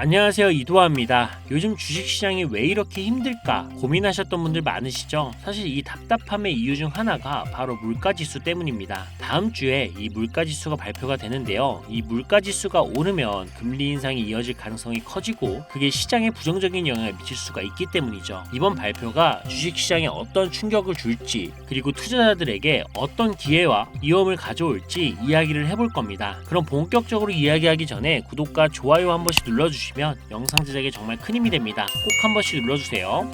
안녕하세요, 이도화입니다. 요즘 주식시장이 왜 이렇게 힘들까 고민하셨던 분들 많으시죠? 사실 이 답답함의 이유 중 하나가 바로 물가지수 때문입니다. 다음 주에 이 물가지수가 발표가 되는데요. 이 물가지수가 오르면 금리 인상이 이어질 가능성이 커지고 그게 시장에 부정적인 영향을 미칠 수가 있기 때문이죠. 이번 발표가 주식시장에 어떤 충격을 줄지 그리고 투자자들에게 어떤 기회와 위험을 가져올지 이야기를 해볼 겁니다. 그럼 본격적으로 이야기하기 전에 구독과 좋아요 한 번씩 눌러주시면 영상 제작에 정말 큰 힘이 됩니다. 꼭 한 번씩 눌러주세요.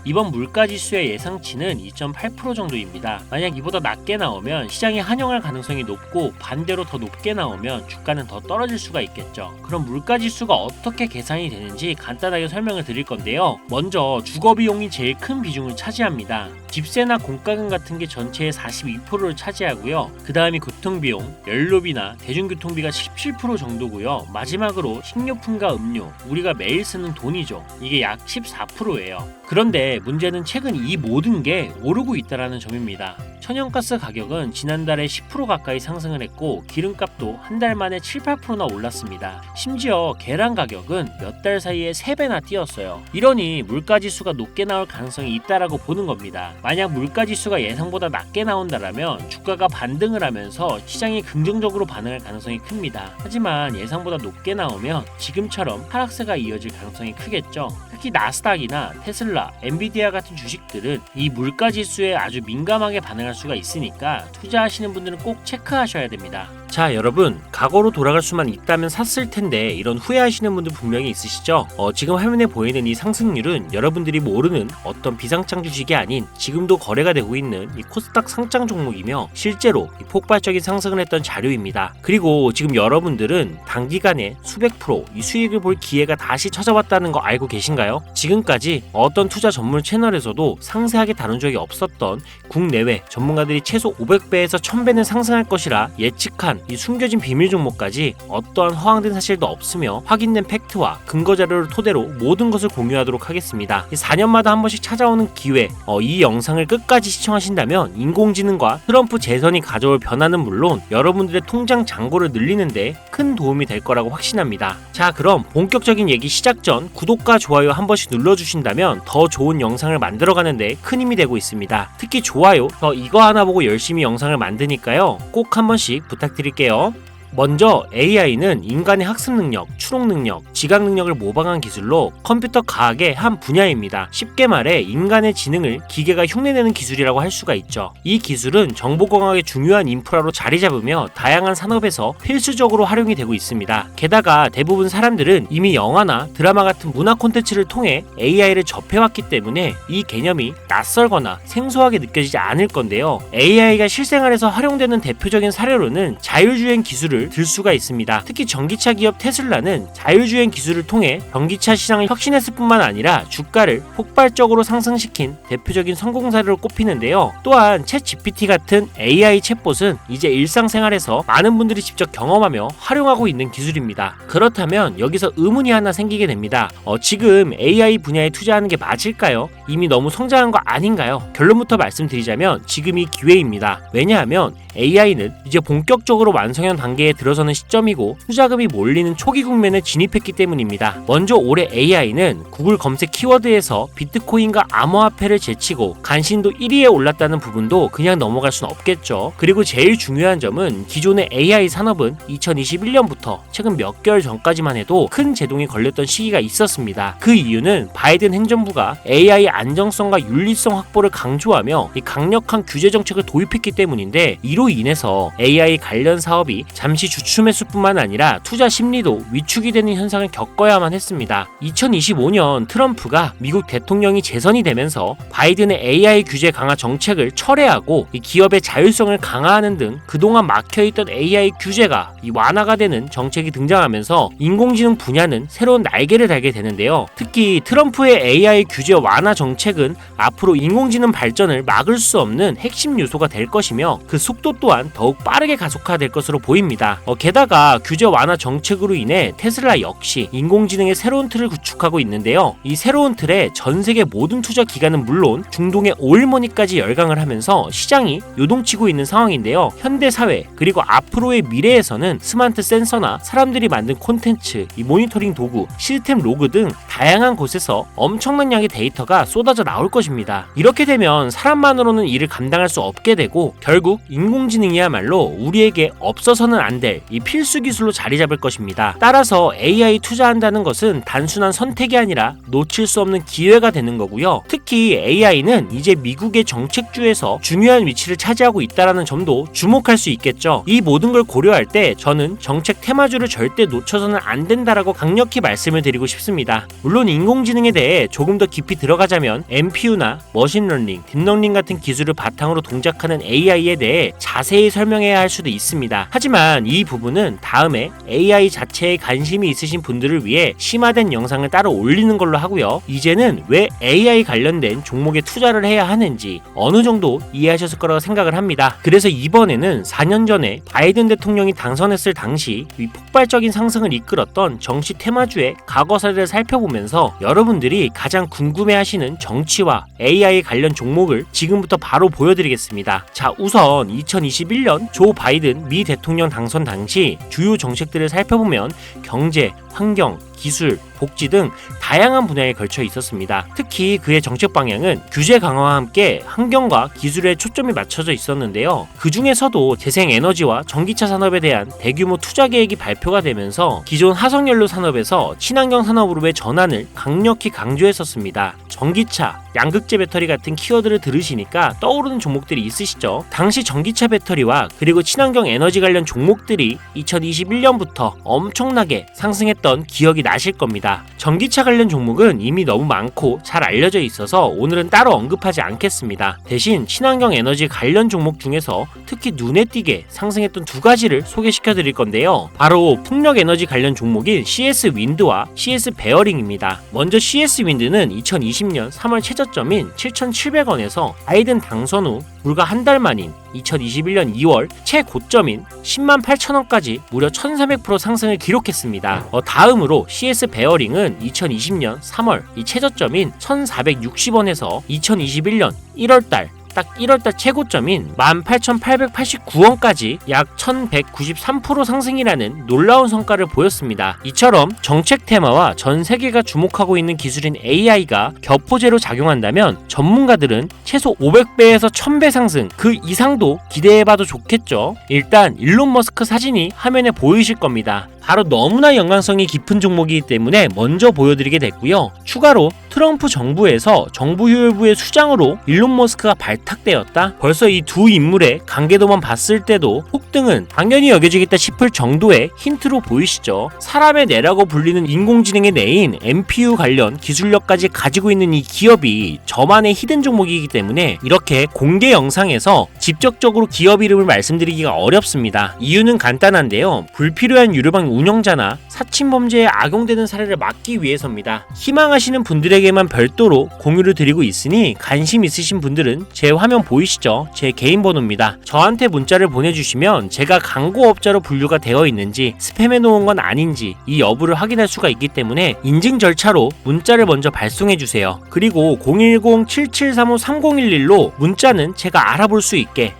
이번 물가지수의 예상치는 2.8% 정도입니다. 만약 이보다 낮게 나오면 시장이 환영할 가능성이 높고 반대로 더 높게 나오면 주가는 더 떨어질 수가 있겠죠. 그럼 물가지수가 어떻게 계산이 되는지 간단하게 설명을 드릴 건데요. 먼저 주거비용이 제일 큰 비중을 차지합니다. 집세나 공과금 같은 게 전체의 42%를 차지하고요. 그 다음이 교통비용, 연료비나 대중교통비가 17% 정도고요. 마지막으로 식료품과 음료, 우리가 매일 쓰는 돈이죠. 이게 약 14%예요. 그런데 문제는 최근 이 모든 게 오르고 있다는 점입니다. 천연가스 가격은 지난달에 10% 가까이 상승을 했고 기름값도 한 달 만에 7, 8%나 올랐습니다. 심지어 계란 가격은 몇 달 사이에 3배나 뛰었어요. 이러니 물가지수가 높게 나올 가능성이 있다라고 보는 겁니다. 만약 물가지수가 예상보다 낮게 나온다면 주가가 반등을 하면서 시장이 긍정적으로 반응할 가능성이 큽니다. 하지만 예상보다 높게 나오면 지금처럼 하락세가 이어질 가능성이 크겠죠. 특히 나스닥이나 테슬라, 엔비디아 같은 주식들은 이 물가지수에 아주 민감하게 반응할 수가 있으니까 투자하시는 분들은 꼭 체크하셔야 됩니다. 자, 여러분, 과거로 돌아갈 수만 있다면 샀을 텐데 이런 후회하시는 분들 분명히 있으시죠? 지금 화면에 보이는 이 상승률은 여러분들이 모르는 어떤 비상장 주식이 아닌 지금도 거래가 되고 있는 이 코스닥 상장 종목이며 실제로 이 폭발적인 상승을 했던 자료입니다. 그리고 지금 여러분들은 단기간에 수백 프로 이 수익을 볼 기회가 다시 찾아왔다는 거 알고 계신가요? 지금까지 어떤 투자 전문 채널에서도 상세하게 다룬 적이 없었던 국내외 전문가들이 최소 500배에서 1000배는 상승할 것이라 예측한 이 숨겨진 비밀 종목까지 어떠한 허황된 사실도 없으며 확인된 팩트와 근거 자료를 토대로 모든 것을 공유하도록 하겠습니다. 4년마다 한 번씩 찾아오는 기회, 이 영상을 끝까지 시청하신다면 인공지능과 트럼프 재선이 가져올 변화는 물론 여러분들의 통장 잔고를 늘리는데 큰 도움이 될 거라고 확신합니다. 자, 그럼 본격적인 얘기 시작 전 구독과 좋아요 한 번씩 눌러주신다면 더 좋은 영상을 만들어가는데 큰 힘이 되고 있습니다. 특히 좋아요, 저 이거 하나 보고 열심히 영상을 만드니까요. 꼭 한 번씩 부탁드릴게요. 먼저 AI는 인간의 학습 능력, 추론 능력, 지각 능력을 모방한 기술로 컴퓨터 과학의 한 분야입니다. 쉽게 말해 인간의 지능을 기계가 흉내내는 기술이라고 할 수가 있죠. 이 기술은 정보공학의 중요한 인프라로 자리 잡으며 다양한 산업에서 필수적으로 활용이 되고 있습니다. 게다가 대부분 사람들은 이미 영화나 드라마 같은 문화 콘텐츠를 통해 AI를 접해왔기 때문에 이 개념이 낯설거나 생소하게 느껴지지 않을 건데요. AI가 실생활에서 활용되는 대표적인 사례로는 자율주행 기술을 들 수가 있습니다. 특히 전기차 기업 테슬라는 자율주행 기술을 통해 전기차 시장을 혁신했을 뿐만 아니라 주가를 폭발적으로 상승시킨 대표적인 성공 사례로 꼽히는데요. 또한 챗GPT 같은 AI 챗봇은 이제 일상생활에서 많은 분들이 직접 경험하며 활용하고 있는 기술입니다. 그렇다면 여기서 의문이 하나 생기게 됩니다. 지금 AI 분야에 투자하는 게 맞을까요? 이미 너무 성장한 거 아닌가요? 결론부터 말씀드리자면 지금이 기회입니다. 왜냐하면 AI는 이제 본격적으로 완성형 단계에 들어서는 시점이고 투자금이 몰리는 초기 국면에 진입했기 때문입니다. 먼저 올해 AI는 구글 검색 키워드에서 비트코인과 암호화폐를 제치고 간신도 1위에 올랐다는 부분도 그냥 넘어갈 순 없겠죠. 그리고 제일 중요한 점은 기존의 AI 산업은 2021년부터 최근 몇 개월 전까지만 해도 큰 제동이 걸렸던 시기가 있었습니다. 그 이유는 바이든 행정부가 AI 안정성과 윤리성 확보를 강조하며 이 강력한 규제 정책을 도입했기 때문인데 이로 인해서 AI 관련 사업이 잠시 주춤했을 뿐만 아니라 투자 심리도 위축이 되는 현상을 겪어야만 했습니다. 2025년 트럼프가 미국 대통령이 재선이 되면서 바이든의 AI 규제 강화 정책을 철회하고 이 기업의 자율성을 강화하는 등 그동안 막혀있던 AI 규제가 완화가 되는 정책이 등장하면서 인공지능 분야는 새로운 날개를 달게 되는데요. 특히 트럼프의 AI 규제 완화 정책 정책은 앞으로 인공지능 발전을 막을 수 없는 핵심 요소가 될 것이며 그 속도 또한 더욱 빠르게 가속화될 것으로 보입니다. 게다가 규제 완화 정책으로 인해 테슬라 역시 인공지능의 새로운 틀을 구축하고 있는데요. 이 새로운 틀에 전 세계 모든 투자 기관은 물론 중동의 오일머니까지 열강을 하면서 시장이 요동치고 있는 상황인데요. 현대 사회 그리고 앞으로의 미래에서는 스마트 센서나 사람들이 만든 콘텐츠, 이 모니터링 도구, 시스템 로그 등 다양한 곳에서 엄청난 양의 데이터가 쏟아져 나올 것입니다. 이렇게 되면 사람만으로는 이를 감당할 수 없게 되고 결국 인공지능이야말로 우리에게 없어서는 안 될 이 필수 기술로 자리 잡을 것입니다. 따라서 AI 투자한다는 것은 단순한 선택이 아니라 놓칠 수 없는 기회가 되는 거고요. 특히 AI는 이제 미국의 정책주에서 중요한 위치를 차지하고 있다는 점도 주목할 수 있겠죠. 이 모든 걸 고려할 때 저는 정책 테마주를 절대 놓쳐서는 안 된다라고 강력히 말씀을 드리고 싶습니다. 물론 인공지능에 대해 조금 더 깊이 들어가자면 NPU나 머신러닝, 딥러닝 같은 기술을 바탕으로 동작하는 AI에 대해 자세히 설명해야 할 수도 있습니다. 하지만 이 부분은 다음에 AI 자체에 관심이 있으신 분들을 위해 심화된 영상을 따로 올리는 걸로 하고요. 이제는 왜 AI 관련된 종목에 투자를 해야 하는지 어느 정도 이해하셨을 거라고 생각을 합니다. 그래서 이번에는 4년 전에 바이든 대통령이 당선했을 당시 이 폭발적인 상승을 이끌었던 정치 테마주의 과거 사례를 살펴보면서 여러분들이 가장 궁금해하시는 정치와 AI 관련 종목을 지금부터 바로 보여드리겠습니다. 자, 우선 2021년 조 바이든 미 대통령 당선 당시 주요 정책들을 살펴보면 경제, 환경, 기술, 복지 등 다양한 분야에 걸쳐 있었습니다. 특히 그의 정책 방향은 규제 강화와 함께 환경과 기술에 초점이 맞춰져 있었는데요. 그 중에서도 재생에너지와 전기차 산업에 대한 대규모 투자 계획이 발표가 되면서 기존 화석연료 산업에서 친환경 산업으로의 전환을 강력히 강조했었습니다. 전기차, 양극재 배터리 같은 키워드를 들으시니까 떠오르는 종목들이 있으시죠? 당시 전기차 배터리와 그리고 친환경 에너지 관련 종목들이 2021년부터 엄청나게 상승했던 기억이 나실 겁니다. 전기차 관련 종목은 이미 너무 많고 잘 알려져 있어서 오늘은 따로 언급하지 않겠습니다. 대신 친환경 에너지 관련 종목 중에서 특히 눈에 띄게 상승했던 두 가지를 소개시켜 드릴 건데요. 바로 풍력 에너지 관련 종목인 CS 윈드와 CS 베어링입니다. 먼저 CS 윈드는 2020년 3월 최저점인 7,700원에서 바이든 당선 후 불과 한 달 만인 2021년 2월 최고점인 108,000원까지 무려 1300% 상승을 기록했습니다. 다음으로 CS 베어링은 2020년 3월 이 최저점인 1460원에서 2021년 1월달 딱 1월달 최고점인 18,889원까지 약 1193% 상승이라는 놀라운 성과를 보였습니다. 이처럼 정책 테마와 전 세계가 주목하고 있는 기술인 AI가 격포제로 작용한다면 전문가들은 최소 500배에서 1000배 상승 그 이상도 기대해봐도 좋겠죠. 일단 일론 머스크 사진이 화면에 보이실 겁니다. 바로 너무나 연관성이 깊은 종목이기 때문에 먼저 보여드리게 됐고요. 추가로 트럼프 정부에서 정부효율부의 수장으로 일론 머스크가 발탁되었다? 벌써 이 두 인물의 관계도만 봤을 때도 폭등은 당연히 여겨지겠다 싶을 정도의 힌트로 보이시죠? 사람의 뇌라고 불리는 인공지능의 뇌인 NPU 관련 기술력까지 가지고 있는 이 기업이 저만의 히든 종목이기 때문에 이렇게 공개 영상에서 직접적으로 기업 이름을 말씀드리기가 어렵습니다. 이유는 간단한데요. 불필요한 유료방 운영자나 사칭범죄에 악용되는 사례를 막기 위해서입니다. 희망하시는 분들에게만 별도로 공유를 드리고 있으니 관심 있으신 분들은 제 화면 보이시죠? 제 개인 번호입니다. 저한테 문자를 보내주시면 제가 광고업자로 분류가 되어 있는지 스팸해 놓은 건 아닌지 이 여부를 확인할 수가 있기 때문에 인증 절차로 문자를 먼저 발송해주세요. 그리고 010-7735-3011로 문자는 제가 알아볼 수 있게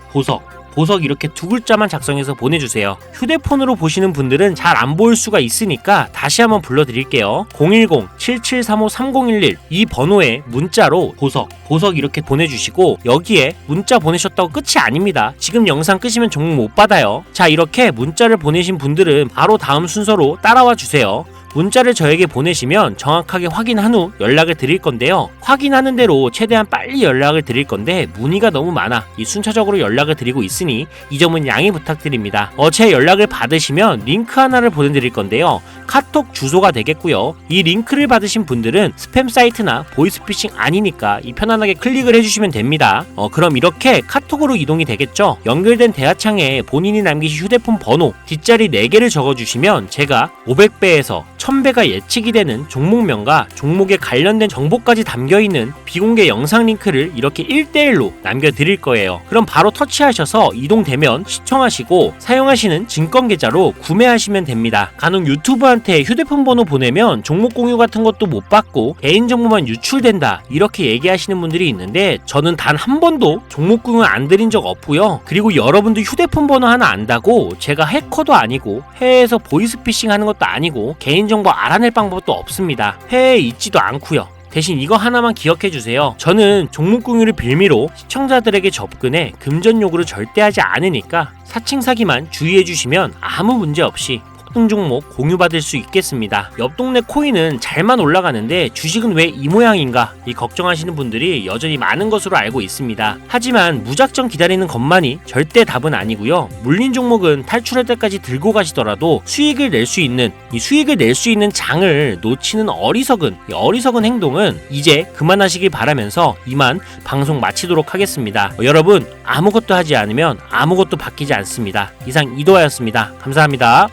보석 이렇게 두 글자만 작성해서 보내주세요. 휴대폰으로 보시는 분들은 잘 안 보일 수가 있으니까 다시 한번 불러드릴게요. 010-7735-3011 이 번호에 문자로 보석 이렇게 보내주시고 여기에 문자 보내셨다고 끝이 아닙니다. 지금 영상 끄시면 종목 못 받아요. 자, 이렇게 문자를 보내신 분들은 바로 다음 순서로 따라와 주세요. 문자를 저에게 보내시면 정확하게 확인한 후 연락을 드릴 건데요. 확인하는 대로 최대한 빨리 연락을 드릴 건데 문의가 너무 많아 이 순차적으로 연락을 드리고 있으니 이 점은 양해 부탁드립니다. 제 연락을 받으시면 링크 하나를 보내드릴 건데요. 카톡 주소가 되겠고요. 이 링크를 받으신 분들은 스팸 사이트나 보이스피싱 아니니까 편안하게 클릭을 해주시면 됩니다. 그럼 이렇게 카톡으로 이동이 되겠죠. 연결된 대화창에 본인이 남기신 휴대폰 번호 뒷자리 4개를 적어주시면 제가 500배에서 1000배가 예측이 되는 종목명과 종목에 관련된 정보까지 담겨있는 비공개 영상 링크를 이렇게 1대1로 남겨드릴 거예요. 그럼 바로 터치하셔서 이동되면 시청하시고 사용하시는 증권계좌로 구매하시면 됩니다. 간혹 유튜브한테 휴대폰 번호 보내면 종목 공유 같은 것도 못 받고 개인정보만 유출된다 이렇게 얘기하시는 분들이 있는데 저는 단 한 번도 종목 공유 안 드린 적 없고요. 그리고 여러분도 휴대폰 번호 하나 안다고 제가 해커도 아니고 해외에서 보이스피싱 하는 것도 아니고 개인정보 알아낼 방법도 없습니다. 해외에 있지도 않고요. 대신 이거 하나만 기억해주세요. 저는 종목 공유를 빌미로 시청자들에게 접근해 금전 요구를 절대 하지 않으니까 사칭 사기만 주의해주시면 아무 문제 없이 폭등 종목 공유받을 수 있겠습니다. 옆 동네 코인은 잘만 올라가는데 주식은 왜 이 모양인가 이 걱정하시는 분들이 여전히 많은 것으로 알고 있습니다. 하지만 무작정 기다리는 것만이 절대 답은 아니고요. 물린 종목은 탈출할 때까지 들고 가시더라도 수익을 낼 수 있는 장을 놓치는 어리석은 행동은 이제 그만하시길 바라면서 이만 방송 마치도록 하겠습니다. 여러분 아무것도 하지 않으면 아무것도 바뀌지 않습니다. 이상 이도하였습니다. 감사합니다.